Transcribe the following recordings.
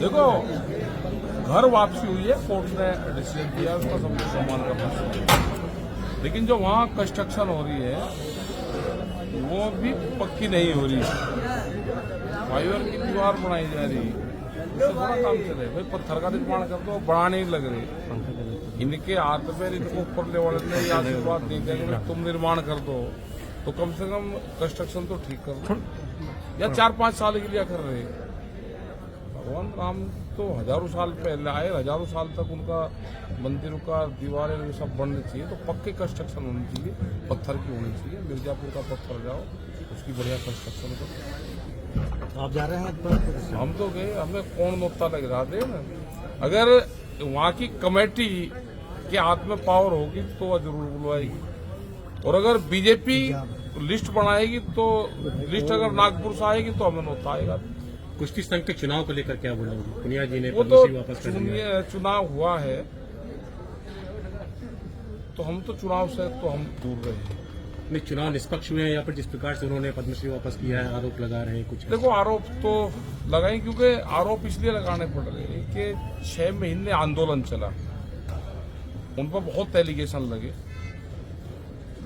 देखो, घर वापसी हुई है, कोर्ट ने डिसीजन दिया, उसका सबको सम्मान करना चाहिए। लेकिन जो वहाँ कंस्ट्रक्शन हो रही है वो भी पक्की नहीं हो रही। फाइबर की दीवार बनाई जा रही है, उससे बड़ा काम चले। भाई पत्थर का निर्माण कर दो, बड़ा नहीं लग रही। इनके हाथ में इनको ऊपर लेवल ने या आशीर्वाद नहीं देंगे तुम निर्माण कर दो, तो कम से कम कंस्ट्रक्शन तो ठीक कर दो। या 4-5 साल के लिए कर रहे। भगवान राम तो हजारों साल पहले आए, हजारों साल तक उनका मंदिरों का दीवारें सब बननी चाहिए, तो पक्के कंस्ट्रक्शन होनी चाहिए, पत्थर की होनी चाहिए। मिर्जापुर का पत्थर जाओ, उसकी बढ़िया कंस्ट्रक्शन करो। आप जा रहे हैं? हम तो गए, हमें कौन नोता लग रहा थे ना। अगर वहाँ की कमेटी के हाथ में पावर होगी तो वह जरूर बुलवाएगी, और अगर बीजेपी लिस्ट बनाएगी तो लिस्ट अगर नागपुर से आएगी तो हमें नोता आएगा। कुश्ती संघ के चुनाव को लेकर क्या बोलेंगे? पुनिया जी ने वो तो वापस कर लिया। चुनाव हुआ है तो हम तो चुनाव से तो हम दूर रहे। नहीं, चुनाव निष्पक्ष हुए हैं या फिर जिस प्रकार से उन्होंने पद्मश्री वापस किया है, आरोप लगा रहे हैं कुछ? देखो, आरोप तो लगाए, क्योंकि आरोप इसलिए लगाने पड़ रहे हैं कि 6 महीने आंदोलन चला, उन पर बहुत एलिगेशन लगे।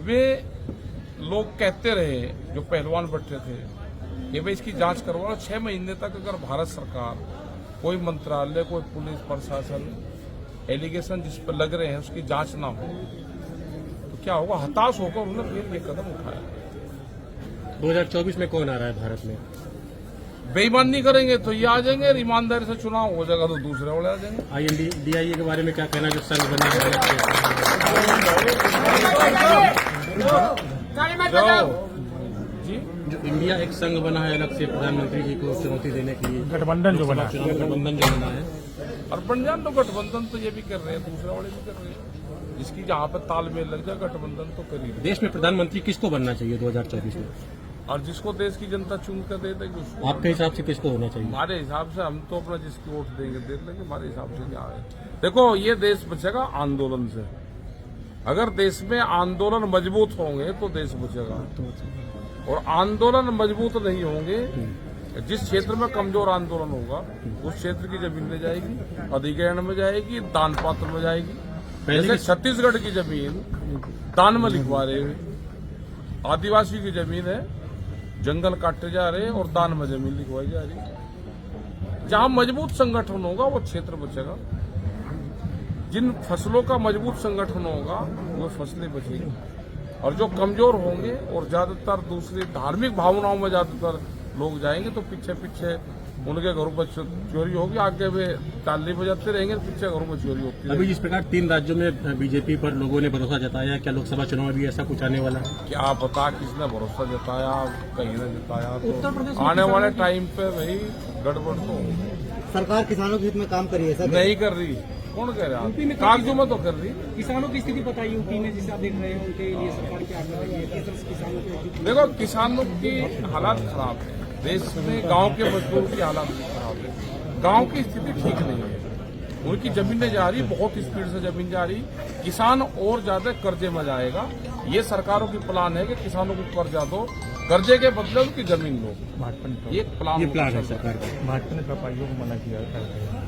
वे लोग कहते रहे जो पहलवान बैठे थे कि भाई इसकी जांच करवाओ। 6 महीने तक अगर भारत सरकार, कोई मंत्रालय, कोई पुलिस प्रशासन एलिगेशन जिस पर लग रहे हैं उसकी जांच ना हो तो क्या होगा? हताश होकर उन्होंने फिर ये कदम उठाया। 2024 में कौन आ रहा है भारत में? बेईमान नहीं करेंगे तो ये आ जाएंगे, ईमानदारी से चुनाव हो जाएगा तो दूसरे वाले आ जाएंगे। INDIA के बारे में क्या कहना, जो संघ बना है? जी, जो इंडिया एक संघ बना है अलग से प्रधानमंत्री जी को चुनौती देने के लिए, गठबंधन जो बना गठबंधन जो बना है, और बन जान तो गठबंधन तो ये भी कर रहे हैं, दूसरे वाले भी कर रहे हैं। जिसकी जहाँ पे तालमेल लग जाए गठबंधन तो करिए। देश में प्रधानमंत्री किसको बनना चाहिए 2024 में? और जिसको देश की जनता चुन कर दे देगी उसको। आपके हिसाब से किसको होना चाहिए? हमारे हिसाब से हम तो अपना जिसकी वोट देंगे दे लेंगे, हमारे हिसाब से क्या है। देखो, ये देश बचेगा आंदोलन से। अगर देश में आंदोलन मजबूत होंगे तो देश बचेगा, और आंदोलन मजबूत नहीं होंगे, जिस क्षेत्र में कमजोर आंदोलन होगा उस क्षेत्र की जमीन ले जाएगी, अधिग्रहण में जाएगी, दान पात्र में जाएगी। जैसे छत्तीसगढ़ की जमीन दान में लिखवा रहे हैं, आदिवासी की जमीन है, जंगल काटे जा रहे हैं और दान में जमीन लिखवाई जा रही है। जहां मजबूत संगठन होगा वो क्षेत्र बचेगा, जिन फसलों का मजबूत संगठन होगा वो फसलें बचेगी, और जो कमजोर होंगे और ज्यादातर दूसरी धार्मिक भावनाओं में ज्यादातर लोग जाएंगे तो पीछे पीछे उनके घरों पर चोरी होगी, आगे वे ताली बजाते रहेंगे, पीछे घरों में चोरी होती है। अभी जिस प्रकार 3 राज्यों में बीजेपी पर लोगों ने भरोसा जताया, क्या लोकसभा चुनाव में भी ऐसा कुछ आने वाला है? क्या पता किसने भरोसा जताया, कहीं ने जताया, तो आने वाले टाइम पे वही गड़बड़ तो सरकार किसानों के हित में काम करिए सर? नहीं कर रही। कौन कह रहा है? कागजों में तो कर रही। किसानों की स्थिति बताइए यूपी में, जिसे आप देख रहे हैं, उनके लिए सरकार क्या कर रही है? किस तरह से किसानों के? देखो, किसानों की हालात खराब है, देश में गांव के मजदूर की हालात खराब है, गांव की स्थिति ठीक नहीं है, उनकी जमीनें जा रही, बहुत स्पीड से जमीन जा रही, किसान और ज्यादा कर्जे में जाएगा। ये सरकारों की प्लान है कि किसानों को कर्जा दो, कर्जे के बदले उनकी जमीन लो। भाजपा ये प्लान है सरकार का। ने व्यापारियों को मना किया है।